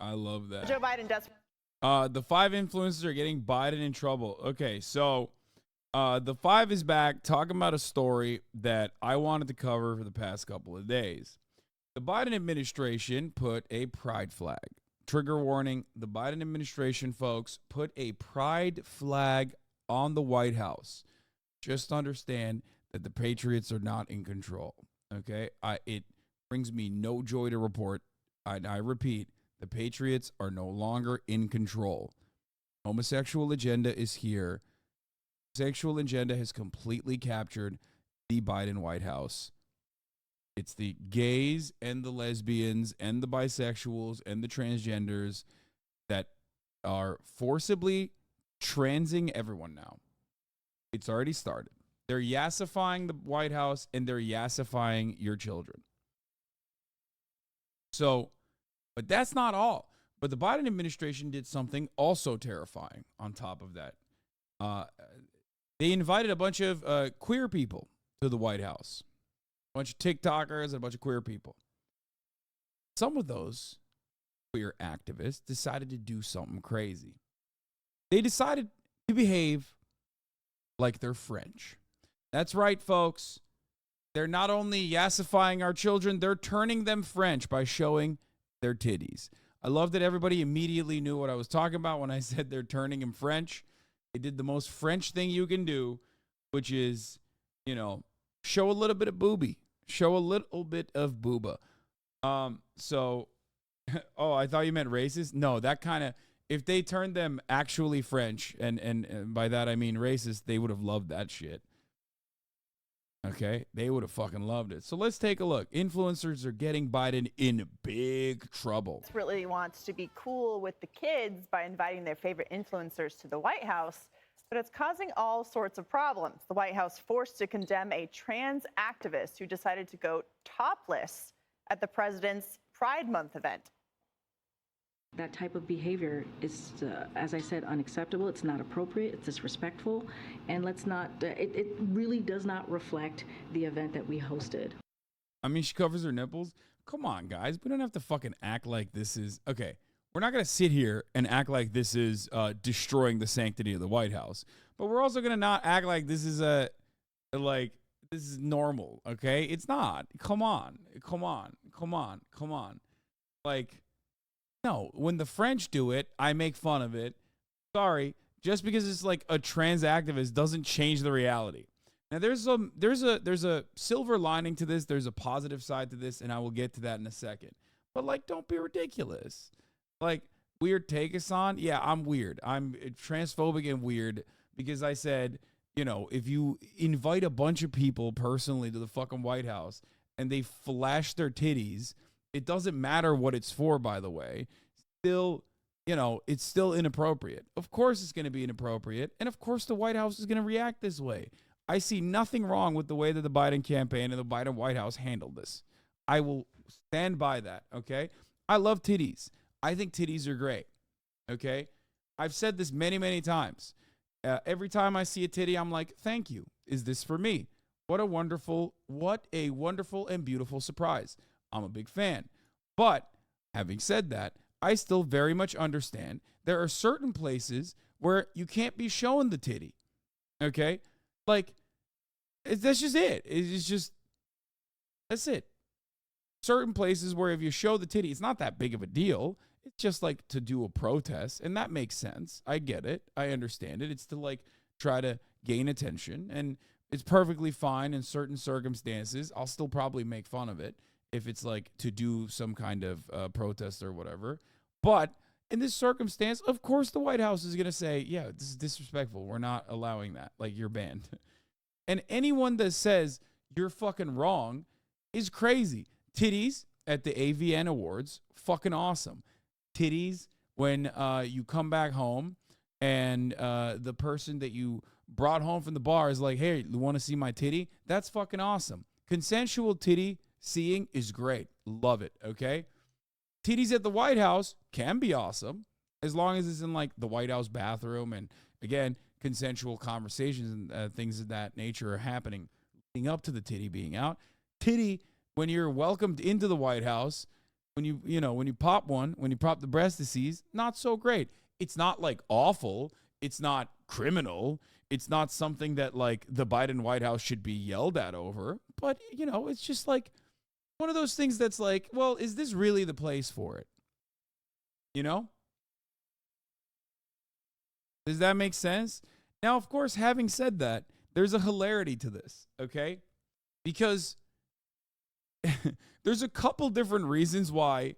I love that. Joe Biden does. The 5 influencers are getting Biden in trouble. Okay, so the 5 is back talking about a story that I wanted to cover for the past couple of days. The Biden administration put a pride flag. Trigger warning, the Biden administration, folks, put a pride flag on the White House. Just understand that the Patriots are not in control, okay? It brings me no joy to report. I repeat, the Patriots are no longer in control. Homosexual agenda is here. Sexual agenda has completely captured the Biden White House. It's the gays and the lesbians and the bisexuals and the transgenders that are forcibly transing everyone now. It's already started. They're yassifying the White House and they're yassifying your children. So, but that's not all. But the Biden administration did something also terrifying on top of that. They invited a bunch of queer people to the White House. A bunch of TikTokers and a bunch of queer people. Some of those queer activists decided to do something crazy. They decided to behave like they're French. That's right, folks. They're not only yassifying our children, they're turning them French by showing their titties. I love that everybody immediately knew what I was talking about when I said they're turning them French. They did the most French thing you can do, which is, show a little bit of booby. Show a little bit of booba. So, I thought you meant racist. No, that kind of, if they turned them actually French, and by that I mean racist, they would have loved that shit. Okay? They would have fucking loved it. So let's take a look. Influencers are getting Biden in big trouble. Really wants to be cool with the kids by inviting their favorite influencers to the White House, but it's causing all sorts of problems. The White House forced to condemn a trans activist who decided to go topless at the president's Pride Month event. That type of behavior is, as I said, unacceptable. It's not appropriate. It's disrespectful. And let's not, it really does not reflect the event that we hosted. I mean, she covers her nipples. Come on, guys. We don't have to fucking act like this is, okay, we're not going to sit here and act like this is destroying the sanctity of the White House. But we're also going to not act like this is this is normal, okay? It's not. Come on. Like, no, when the French do it, I make fun of it. Sorry, just because it's like a trans activist doesn't change the reality. Now there's a silver lining to this. There's a positive side to this, and I will get to that in a second. But like, don't be ridiculous. Like, weird take, Hasan. Yeah, I'm weird. I'm transphobic and weird because I said, if you invite a bunch of people personally to the fucking White House and they flash their titties, it doesn't matter what it's for, by the way. Still, it's still inappropriate. Of course it's going to be inappropriate. And of course the White House is going to react this way. I see nothing wrong with the way that the Biden campaign and the Biden White House handled this. I will stand by that, okay? I love titties. I think titties are great, okay? I've said this many, many times. Every time I see a titty, I'm like, thank you. Is this for me? What a wonderful and beautiful surprise. I'm a big fan. But having said that, I still very much understand there are certain places where you can't be showing the titty. Okay? Like, that's just it. It's just, that's it. Certain places where if you show the titty, it's not that big of a deal. It's just like to do a protest. And that makes sense. I get it. I understand it. It's to like try to gain attention. And it's perfectly fine in certain circumstances. I'll still probably make fun of it if it's like to do some kind of protest or whatever. But in this circumstance, of course, the White House is going to say, yeah, this is disrespectful. We're not allowing that. Like, you're banned. And anyone that says you're fucking wrong is crazy. Titties at the AVN Awards, fucking awesome. Titties when you come back home and the person that you brought home from the bar is like, hey, you want to see my titty? That's fucking awesome. Consensual titty seeing is great. Love it, okay? Titties at the White House can be awesome as long as it's in like the White House bathroom. And again, consensual conversations and things of that nature are happening leading up to the titty being out. Titty, when you're welcomed into the White House, when you pop the breast disease, not so great. It's not like awful. It's not criminal. It's not something that like the Biden White House should be yelled at over. But it's just like one of those things that's like, well, is this really the place for it? Does that make sense? Now, of course, having said that, there's a hilarity to this, okay? Because there's a couple different reasons why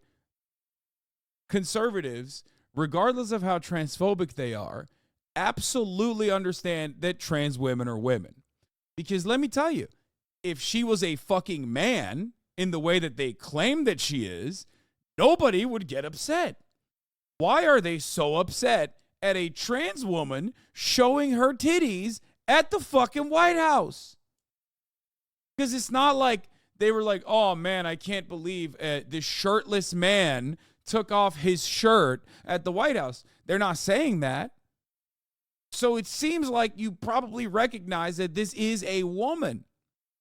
conservatives, regardless of how transphobic they are, absolutely understand that trans women are women. Because let me tell you, if she was a fucking man in the way that they claim that she is, nobody would get upset. Why are they so upset at a trans woman showing her titties at the fucking White House? Because it's not like they were like, oh man, I can't believe this shirtless man took off his shirt at the White House. They're not saying that. So it seems like you probably recognize that this is a woman.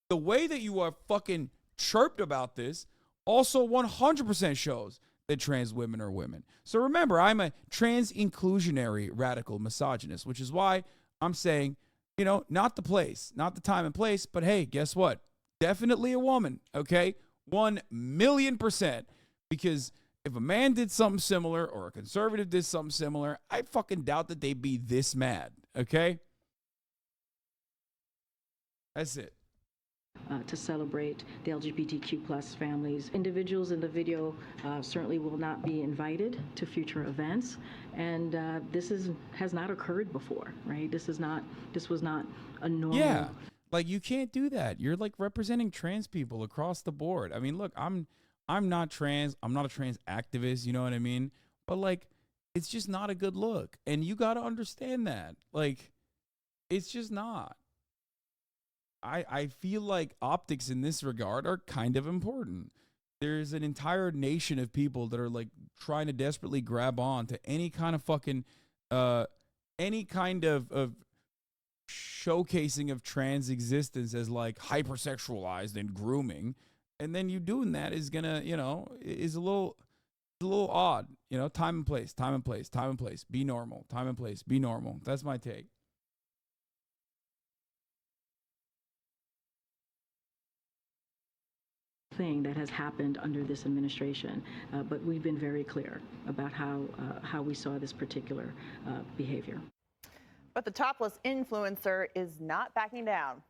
The way that you are fucking chirped about this also 100% shows that trans women are women. So remember, I'm a trans inclusionary radical misogynist, which is why I'm saying, not the place, not the time and place, but hey, guess what? Definitely a woman, okay? 1,000,000%. Because if a man did something similar or a conservative did something similar, I fucking doubt that they'd be this mad, okay? That's it. To celebrate the LGBTQ plus families. Individuals in the video certainly will not be invited to future events, and this has not occurred before, right? This was not a normal. Yeah, like you can't do that. You're like representing trans people across the board. I mean, look, I'm not trans. I'm not a trans activist. You know what I mean? But like, it's just not a good look, and you got to understand that. Like, it's just not. I feel like optics in this regard are kind of important. There's an entire nation of people that are like trying to desperately grab on to any kind of fucking, any kind of showcasing of trans existence as like hypersexualized and grooming. And then you doing that is gonna, is a little odd. Time and place, time and place, time and place. Be normal. Time and place, be normal. That's my take. Thing that has happened under this administration, but we've been very clear about how we saw this particular behavior. But the topless influencer is not backing down.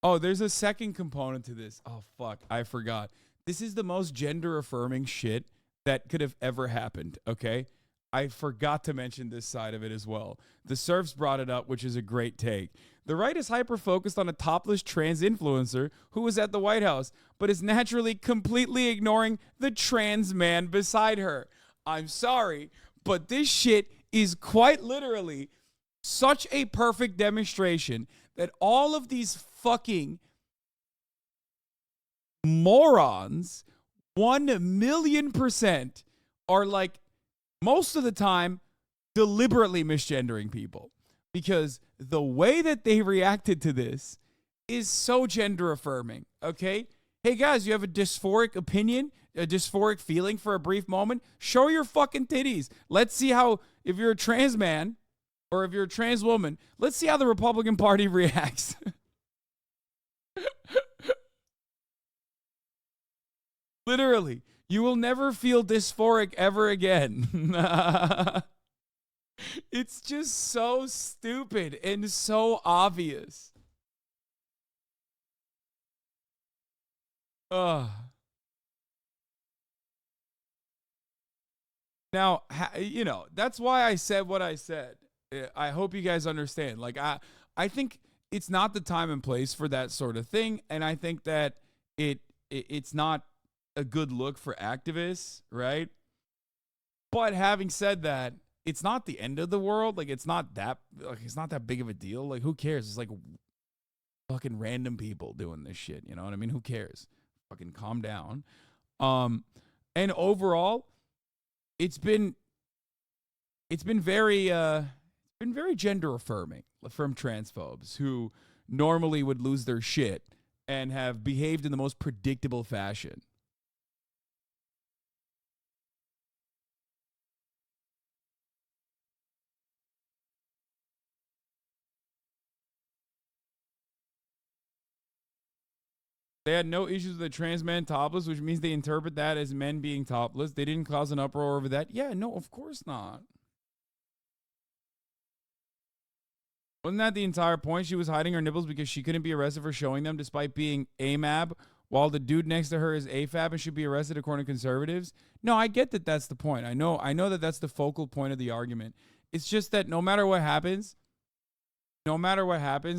Oh, there's a second component to this. Oh, fuck. I forgot. This is the most gender affirming shit that could have ever happened, okay? I forgot to mention this side of it as well. The Surfs brought it up, which is a great take. The right is hyper-focused on a topless trans influencer who was at the White House, but is naturally completely ignoring the trans man beside her. I'm sorry, but this shit is quite literally such a perfect demonstration that all of these fucking morons 1,000,000% are like, most of the time, deliberately misgendering people. Because the way that they reacted to this is so gender affirming, okay? Hey guys, you have a dysphoric opinion, a dysphoric feeling for a brief moment? Show your fucking titties. Let's see how, if you're a trans man or if you're a trans woman, let's see how the Republican Party reacts. Literally, you will never feel dysphoric ever again. It's just so stupid and so obvious. Now, that's why I said what I said. I hope you guys understand. Like, I think it's not the time and place for that sort of thing, and I think that it's not a good look for activists, right? But having said that, it's not the end of the world. Like, it's not that big of a deal. Like, who cares? It's like fucking random people doing this shit. You know what I mean? Who cares? Fucking calm down. And overall, it's been very gender affirming from transphobes who normally would lose their shit and have behaved in the most predictable fashion. They had no issues with a trans man topless, which means they interpret that as men being topless. They didn't cause an uproar over that. Yeah, no, of course not. Wasn't that the entire point? She was hiding her nipples because she couldn't be arrested for showing them despite being AMAB, while the dude next to her is AFAB and should be arrested according to conservatives? No, I get that that's the point. I know that that's the focal point of the argument. It's just that no matter what happens,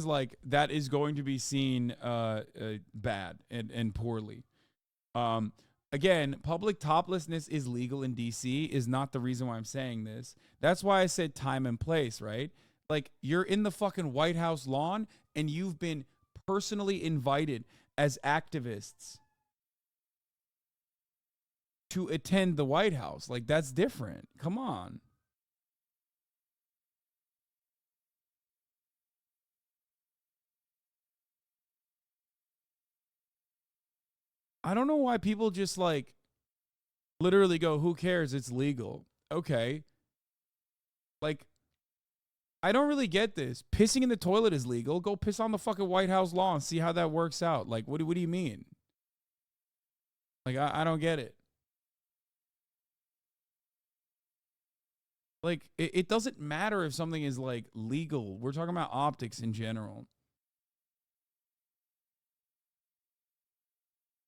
like, that is going to be seen bad and poorly. Again, public toplessness is legal in DC is not the reason why I'm saying this. That's why I said time and place, right? Like, you're in the fucking White House lawn and you've been personally invited as activists to attend the White House. Like, that's different. Come on. I don't know why people just, like, literally go, who cares? It's legal. Okay. Like, I don't really get this. Pissing in the toilet is legal. Go piss on the fucking White House lawn. See how that works out. Like, what do you mean? Like, I don't get it. Like, it doesn't matter if something is, like, legal. We're talking about optics in general.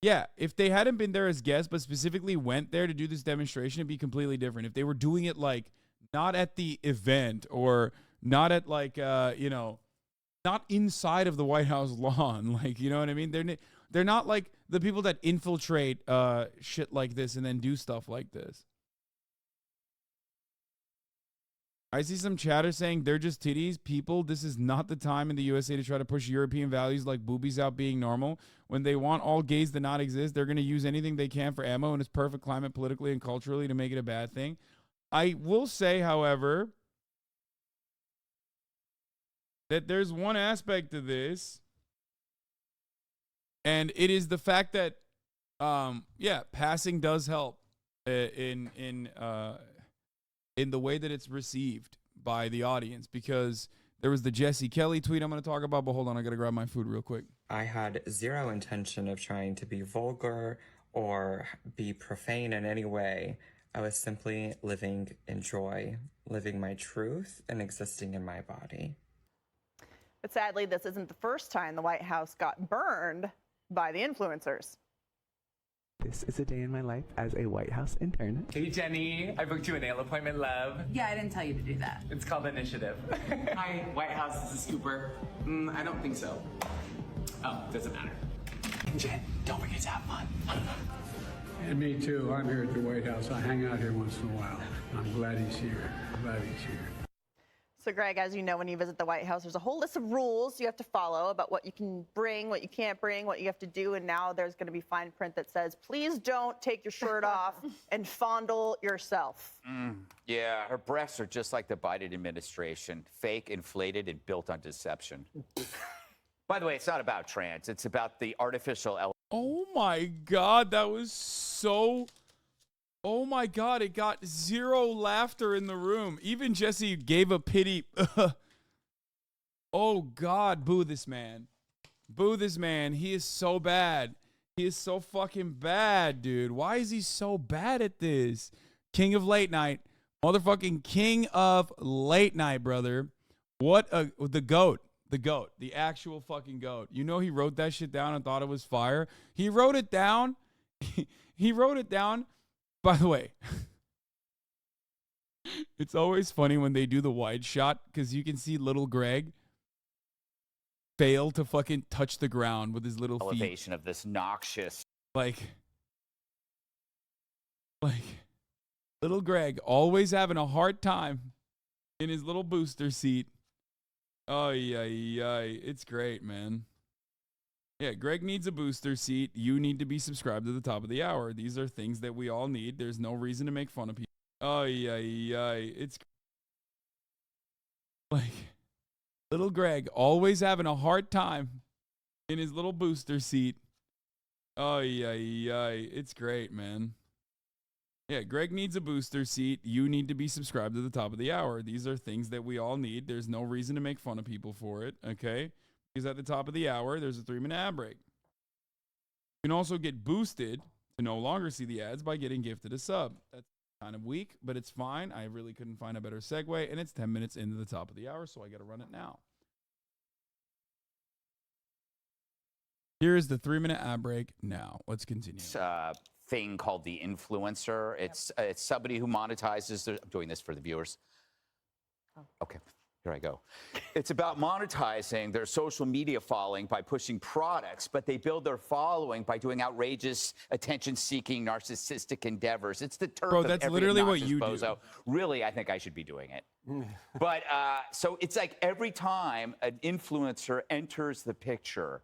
Yeah, if they hadn't been there as guests, but specifically went there to do this demonstration, it'd be completely different. If they were doing it, like, not at the event or not at, like, not inside of the White House lawn. Like, you know what I mean? They're not like the people that infiltrate shit like this and then do stuff like this. I see some chatter saying they're just titties. People, this is not the time in the USA to try to push European values like boobies out being normal. When they want all gays to not exist, they're going to use anything they can for ammo in this perfect climate politically and culturally to make it a bad thing. I will say, however, that there's one aspect to this, and it is the fact that, passing does help in the way that it's received by the audience, because there was the Jesse Kelly tweet I'm going to talk about, but hold on, I got to grab my food real quick. I had zero intention of trying to be vulgar or be profane in any way. I was simply living in joy, living my truth, and existing in my body. But sadly, this isn't the first time the White House got burned by the influencers. This is a day in my life as a White House intern. Hey, Jenny. I booked you a nail appointment, love. Yeah, I didn't tell you to do that. It's called Initiative. Hi, White House. This is Scooper. I don't think so. Oh, doesn't matter. And Jen, don't forget to have fun. And me too. I'm here at the White House. I hang out here once in a while. I'm glad he's here. So, Greg, as you know, when you visit the White House, there's a whole list of rules you have to follow about what you can bring, what you can't bring, what you have to do. And now there's going to be fine print that says, please don't take your shirt off and fondle yourself. Yeah, her breasts are just like the Biden administration, fake, inflated, and built on deception. By the way, it's not about trans. It's about the artificial. Oh, my God. That was so... Oh, my God. It got zero laughter in the room. Even Jesse gave a pity. Oh, God. Boo this man. Boo this man. He is so bad. He is so fucking bad, dude. Why is he so bad at this? King of late night. Motherfucking king of late night, brother. What the GOAT. The GOAT. The actual fucking GOAT. You know he wrote that shit down and thought it was fire. He wrote it down. He wrote it down. By the way, it's always funny when they do the wide shot because you can see little Greg fail to fucking touch the ground with his little feet. Elevation of this noxious. Like little Greg always having a hard time in his little booster seat. Oh, yeah. It's great, man. Yeah, Greg needs a booster seat. You need to be subscribed to the top of the hour. These are things that we all need. There's no reason to make fun of people. Oh, yeah. It's like little Greg always having a hard time in his little booster seat. Oh, yeah. It's great, man. Yeah, Greg needs a booster seat. You need to be subscribed to the top of the hour. These are things that we all need. There's no reason to make fun of people for it, okay? Because at the top of the hour, there's a 3-minute ad break. You can also get boosted to no longer see the ads by getting gifted a sub. That's kind of weak, but it's fine. I really couldn't find a better segue, and it's 10 minutes into the top of the hour, so I got to run it now. Here is the 3-minute ad break now. Let's continue. Thing called the influencer. It's somebody who monetizes. I'm doing this for the viewers. Okay, here I go. It's about monetizing their social media following by pushing products, but they build their following by doing outrageous, attention-seeking, narcissistic endeavors. It's the turf Bro, of that's every literally what obnoxious you bozo. do. Really, I think I should be doing it. But so it's like every time an influencer enters the picture,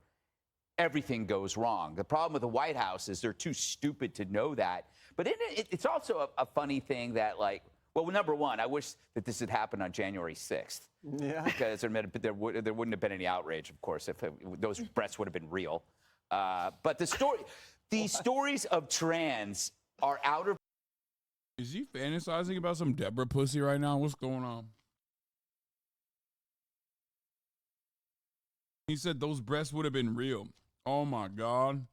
everything goes wrong. The problem with the White House is they're too stupid to know that. But it's also a funny thing that, like, well, number one, I wish that this had happened on January 6th. Yeah. Because there wouldn't have been any outrage, of course, if those breasts would have been real. But these stories of trans are out of. Is he fantasizing about some Deborah pussy right now? What's going on? He said those breasts would have been real. Oh my God.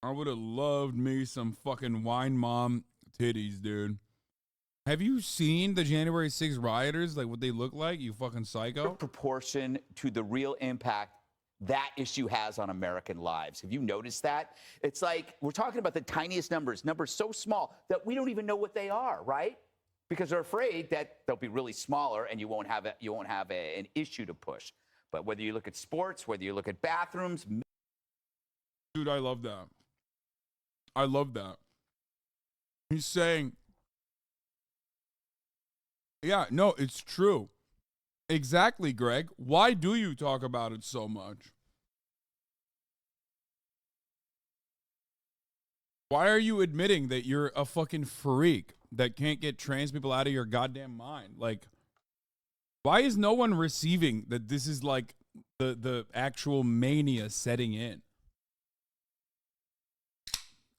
I would have loved me some fucking wine mom titties, dude. Have you seen the January 6th rioters? Like what they look like, you fucking psycho? Proportion to the real impact that issue has on American lives. Have you noticed that? It's like we're talking about the tiniest numbers so small that we don't even know what they are, right? Because they're afraid that they'll be really smaller and you won't have an issue to push. But whether you look at sports, whether you look at bathrooms. Dude, I love that. I love that. He's saying, yeah, no, it's true. Exactly, Greg. Why do you talk about it so much? Why are you admitting that you're a fucking freak that can't get trans people out of your goddamn mind? Like, why is no one receiving that this is like the actual mania setting in?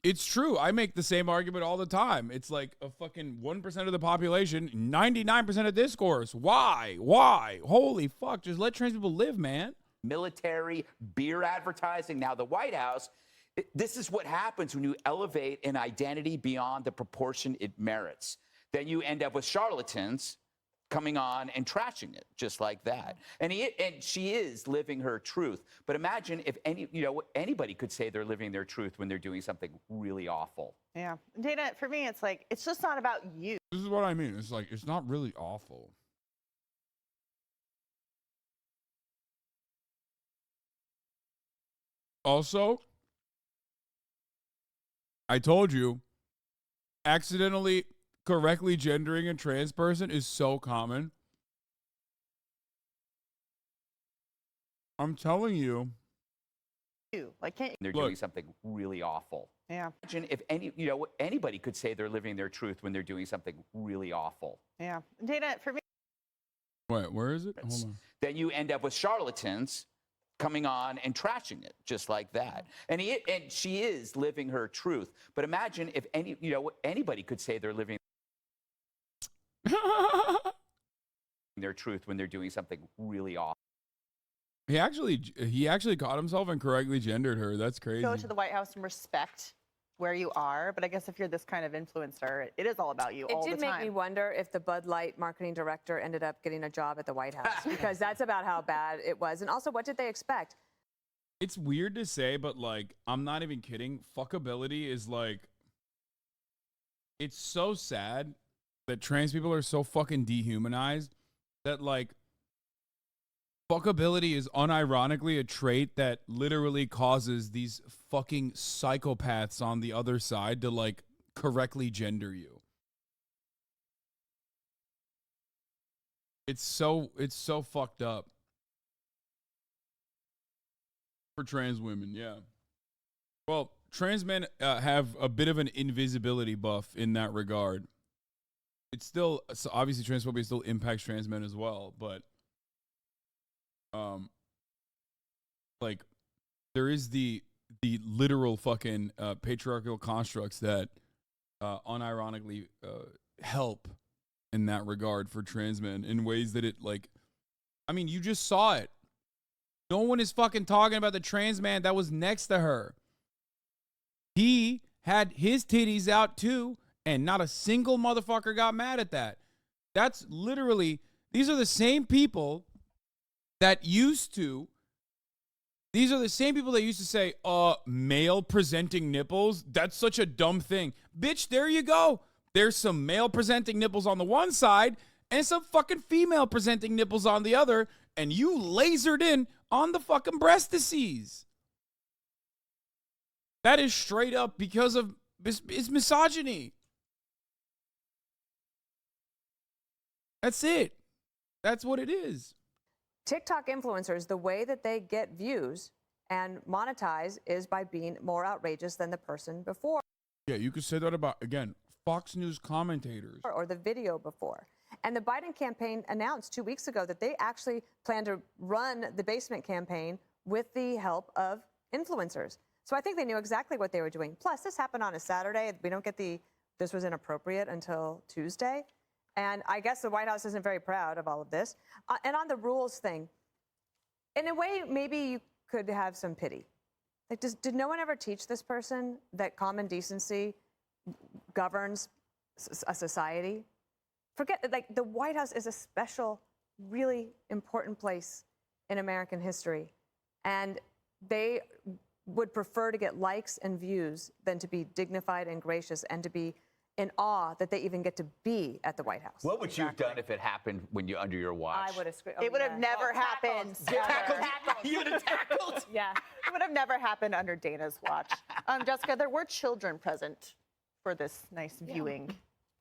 It's true. I make the same argument all the time. It's like a fucking 1% of the population, 99% of discourse. Why? Why? Holy fuck. Just let trans people live, man. Military, beer advertising, now the White House. This is what happens when you elevate an identity beyond the proportion it merits. Then you end up with charlatans coming on and trashing it just like that. And she is living her truth. But imagine if anybody could say they're living their truth when they're doing something really awful. Yeah. Dana, for me, it's like, it's just not about you. This is what I mean. It's like, it's not really awful. Also, I told you, accidentally correctly gendering a trans person is so common. I'm telling you. Like, can't they're doing something really awful. Yeah. Imagine if anybody could say they're living their truth when they're doing something really awful. Yeah. Dana, for me. Wait, where is it? Hold on. Then you end up with charlatans coming on and trashing it just like that. And she is living her truth. But imagine if anybody could say they're living their truth when they're doing something really awful. He actually caught himself and correctly gendered her. That's crazy. Go to the White House and respect where you are, but I guess if you're this kind of influencer, it is all about you all the time. It did make me wonder if the Bud Light marketing director ended up getting a job at the White House, because that's about how bad it was. And also, what did they expect? It's weird to say, but like, I'm not even kidding. Fuckability is like, it's so sad that trans people are so fucking dehumanized that like, fuckability is unironically a trait that literally causes these fucking psychopaths on the other side to like correctly gender you. It's so fucked up for trans women. Yeah. Well, trans men have a bit of an invisibility buff in that regard. It's still, so obviously transphobia still impacts trans men as well, but like there is the literal fucking patriarchal constructs that unironically help in that regard for trans men in ways that it like, I mean, you just saw it. No one is fucking talking about the trans man that was next to her. He had his titties out too, and not a single motherfucker got mad at that. That's literally, these are the same people that used to say, male presenting nipples, that's such a dumb thing. Bitch, there you go. There's some male presenting nipples on the one side and some fucking female presenting nipples on the other, and you lasered in on the fucking breast disease. That is straight up because of it's misogyny. That's it. That's what it is. TikTok influencers, the way that they get views and monetize is by being more outrageous than the person before. Yeah, you could say that about, again, Fox News commentators. Or the video before. And the Biden campaign announced 2 weeks ago that they actually plan to run the basement campaign with the help of influencers. So I think they knew exactly what they were doing. Plus, this happened on a Saturday. We don't get this was inappropriate until Tuesday. And I guess the White House isn't very proud of all of this. And on the rules thing, in a way, maybe you could have some pity. Like, did no one ever teach this person that common decency governs a society? Forget, like, the White House is a special, really important place in American history. And they would prefer to get likes and views than to be dignified and gracious and to be in awe that they even get to be at the White House. What would you have done if it happened when you under your watch? I would have screamed. It would have never happened. You would have tackled? Yeah. It would have never happened under Dana's watch. Jessica, there were children present for this nice viewing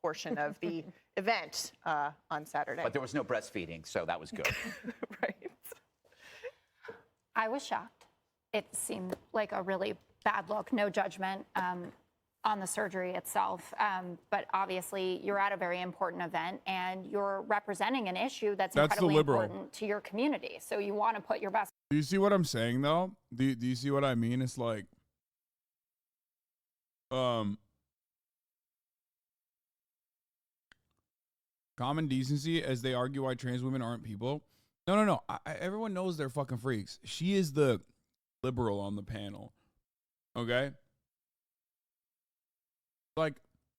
portion of the event on Saturday. But there was no breastfeeding, so that was good. Right. I was shocked. It seemed like a really bad look. No judgment on the surgery itself. But obviously, you're at a very important event, and you're representing an issue that's incredibly important to your community. So you want to put your best. Do you see what I'm saying, though? Do you see what I mean? It's like, common decency, as they argue why trans women aren't people. No. Everyone knows they're fucking freaks. She is the liberal on the panel. Okay? Like,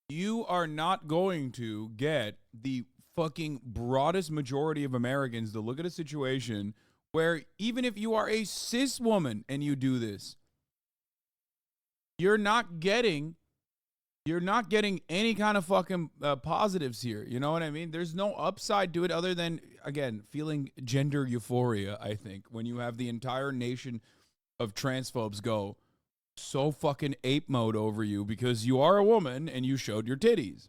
you are not going to get the fucking broadest majority of Americans to look at a situation where even if you are a cis woman and you do this, you're not getting any kind of fucking positives here. You know what I mean? There's no upside to it other than, again, feeling gender euphoria, I think, when you have the entire nation of transphobes go so fucking ape mode over you because you are a woman and you showed your titties.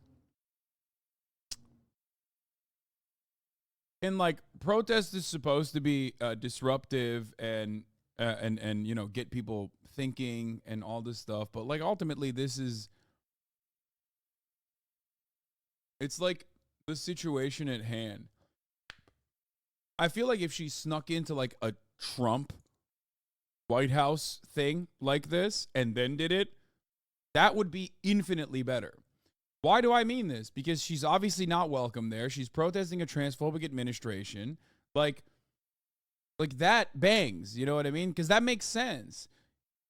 And like, protest is supposed to be disruptive and you know, get people thinking and all this stuff, but like, ultimately it's like the situation at hand. I feel like if she snuck into like a Trump White House thing like this and then did it, that would be infinitely better. Why do I mean this? Because she's obviously not welcome there. She's protesting a transphobic administration. Like that bangs, you know what I mean? Because that makes sense.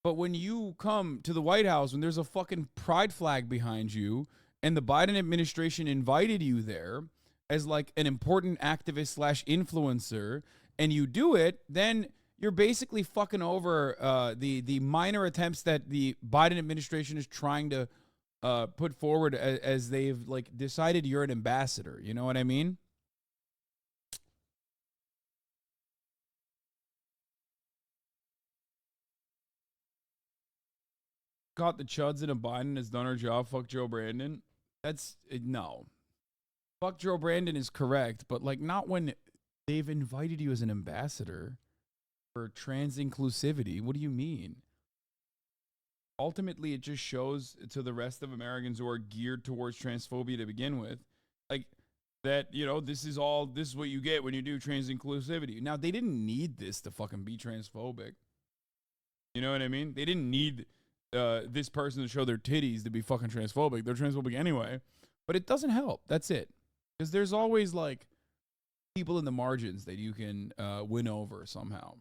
But when you come to the White House, when there's a fucking pride flag behind you, and the Biden administration invited you there as like an important activist / influencer, and you do it, then you're basically fucking over the minor attempts that the Biden administration is trying to put forward as they've like decided you're an ambassador. You know what I mean? Caught the chuds in a Biden has done her job. Fuck Joe Brandon. That's no. Fuck Joe Brandon is correct, but like not when they've invited you as an ambassador for trans inclusivity. What do you mean? Ultimately, it just shows to the rest of Americans who are geared towards transphobia to begin with, like that, you know, this is what you get when you do trans inclusivity. Now, they didn't need this to fucking be transphobic. You know what I mean? They didn't need this person to show their titties to be fucking transphobic. They're transphobic anyway, but it doesn't help. That's it. Because there's always like people in the margins that you can win over somehow.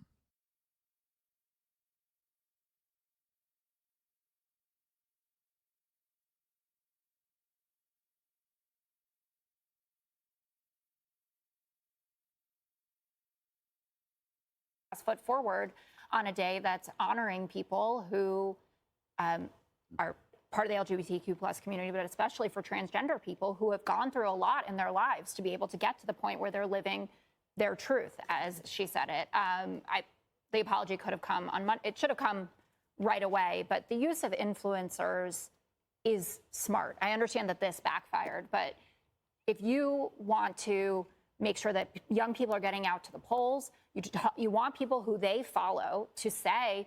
best foot forward on a day that's honoring people who are part of the LGBTQ plus community, but especially for transgender people who have gone through a lot in their lives to be able to get to the point where they're living their truth, as she said it. The apology could have come on Monday. It should have come right away, but the use of influencers is smart. I understand that this backfired, but if you want to make sure that young people are getting out to the polls, you want people who they follow to say,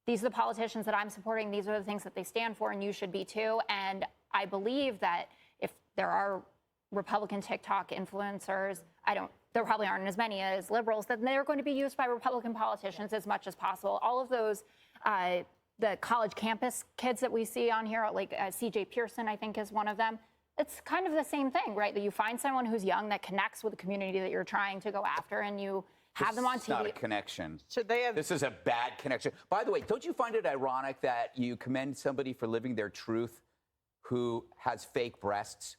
these are the politicians that I'm supporting, these are the things that they stand for, and you should be too. And I believe that if there are Republican TikTok influencers, there probably aren't as many as liberals, then they're going to be used by Republican politicians as much as possible. All of those, the college campus kids that we see on here, like CJ Pearson, I think is one of them. It's kind of the same thing, right? That you find someone who's young that connects with the community that you're trying to go after, and you have them on TV. It's not a connection. Should they have? This is a bad connection. By the way, don't you find it ironic that you commend somebody for living their truth who has fake breasts?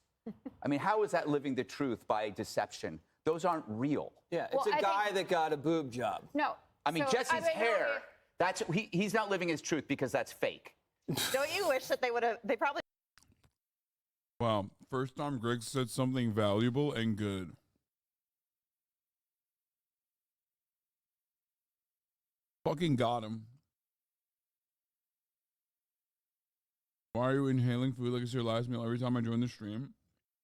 I mean, how is that living the truth by deception? Those aren't real. Yeah, it's a guy that got a boob job. No. I mean, Jesse's hair, he's not living his truth because that's fake. Don't you wish that they probably. Wow. First time Greg said something valuable and good. Fucking got him. Why are you inhaling food like it's your last meal every time I join the stream?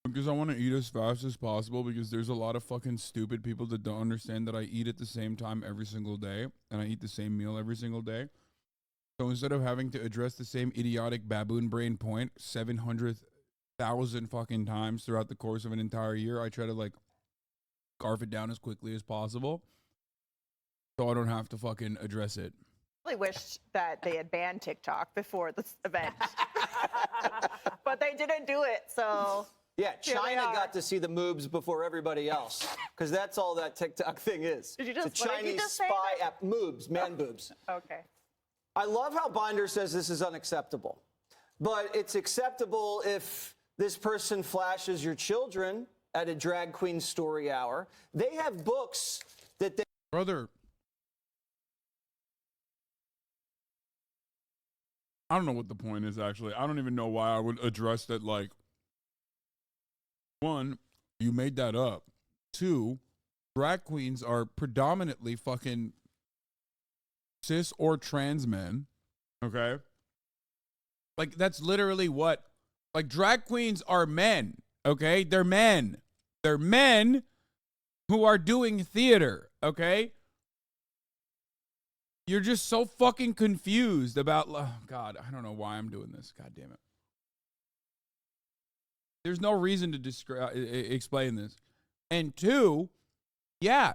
Because I want to eat as fast as possible, because there's a lot of fucking stupid people that don't understand that I eat at the same time every single day, and I eat the same meal every single day. So instead of having to address the same idiotic baboon brain point 700,000 fucking times throughout the course of an entire year, I try to like carve it down as quickly as possible so I don't have to fucking address it. I really wished that they had banned TikTok before this event. But they didn't do it, so. Yeah, China got to see the moobs before everybody else, because that's all that TikTok thing is. Did you just, it's a Chinese spy app, moobs, man boobs. Okay. I love how Binder says this is unacceptable, but it's acceptable if this person flashes your children at a drag queen story hour. They have books that they... Brother, I don't know what the point is, actually. I don't even know why I would address that, like, one, you made that up. Two, drag queens are predominantly fucking cis or trans men, okay? Like, that's literally what, like, drag queens are men, okay? They're men. They're men who are doing theater, okay? You're just so fucking confused about, oh God, I don't know why I'm doing this. God damn it. There's no reason to explain this. And two, yeah,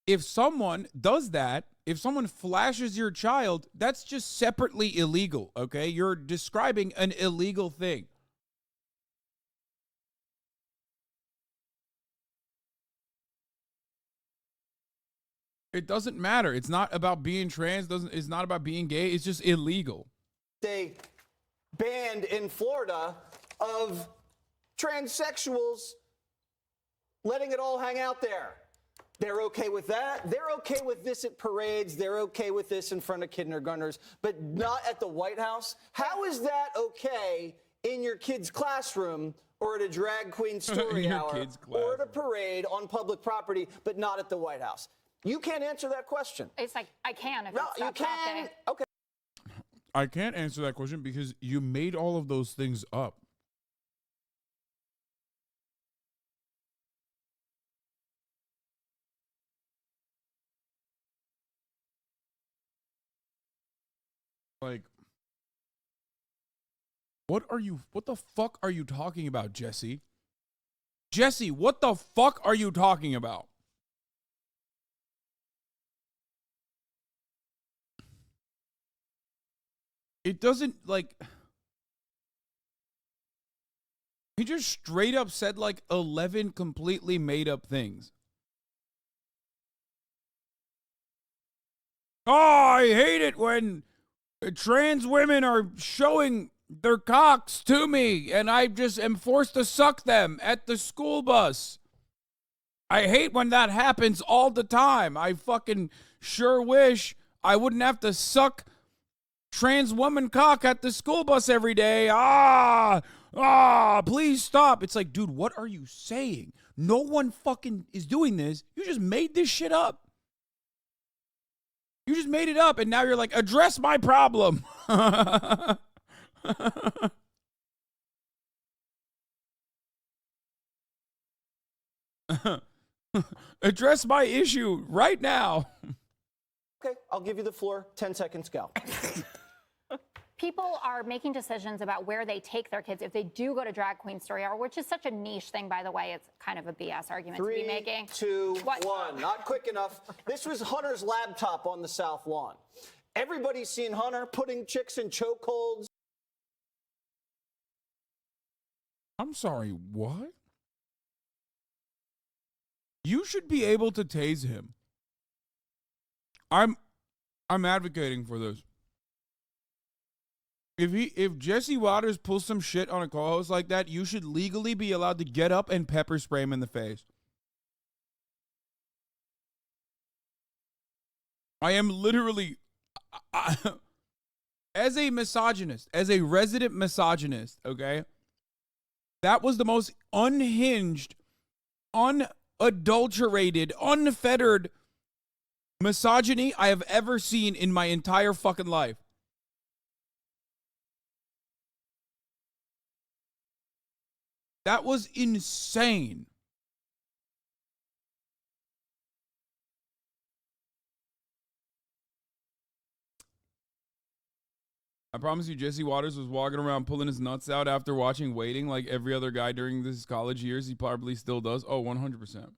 if someone does that, if someone flashes your child, that's just separately illegal, okay? You're describing an illegal thing. It doesn't matter. It's not about being trans. It's not about being gay. It's just illegal. They banned in Florida of transsexuals letting it all hang out there. They're okay with that. They're okay with this at parades. They're okay with this in front of kindergartners, but not at the White House. How is that okay in your kid's classroom or at a drag queen story hour or at a parade on public property, but not at the White House? You can't answer that question. It's like, I can if no, it's you can. Okay. I can't answer that question because you made all of those things up. Like, what the fuck are you talking about, Jesse? Jesse, what the fuck are you talking about? It doesn't, like, he just straight up said like 11 completely made up things. Oh, I hate it when trans women are showing their cocks to me and I just am forced to suck them at the school bus. I hate when that happens all the time. I fucking sure wish I wouldn't have to suck trans woman cock at the school bus every day. Please stop. It's like, dude, what are you saying? No one fucking is doing this. You just made this shit up. You just made it up, and now you're like, address my problem. Address my issue right now. Okay, I'll give you the floor. 10 seconds, go. People are making decisions about where they take their kids if they do go to drag queen story hour, which is such a niche thing, by the way. It's kind of a BS argument to be making. 3, 2, 1. Not quick enough. This was Hunter's laptop on the South Lawn. Everybody's seen Hunter putting chicks in chokeholds. I'm sorry, what? You should be able to tase him. I'm advocating for this. If Jesse Waters pulls some shit on a co-host like that, you should legally be allowed to get up and pepper spray him in the face. I am literally, as a misogynist, as a resident misogynist, okay, that was the most unhinged, unadulterated, unfettered misogyny I have ever seen in my entire fucking life. That was insane. I promise you, Jesse Waters was walking around pulling his nuts out after watching Waiting like every other guy during his college years. He probably still does. Oh, 100%.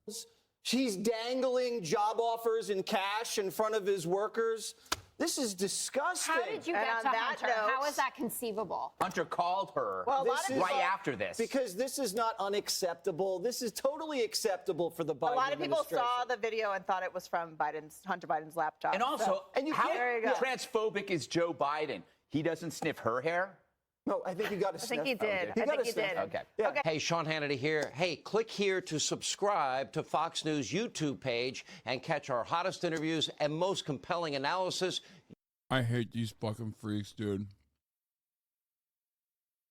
She's dangling job offers in cash in front of his workers. This is disgusting. How did you get to Hunter? How is that conceivable? Hunter called her right after this. Because this is not unacceptable. This is totally acceptable for the Biden A lot of people administration. saw the video and thought it was from Hunter Biden's laptop. And also, So- how There you go. transphobic is Joe Biden? He doesn't sniff her hair? No, I think he got a sniff. I think he did. He I got think a he sniff. did. Okay. Yeah. Okay. Hey, Sean Hannity here. Hey, click here to subscribe to Fox News YouTube page and catch our hottest interviews and most compelling analysis. I hate these fucking freaks, dude.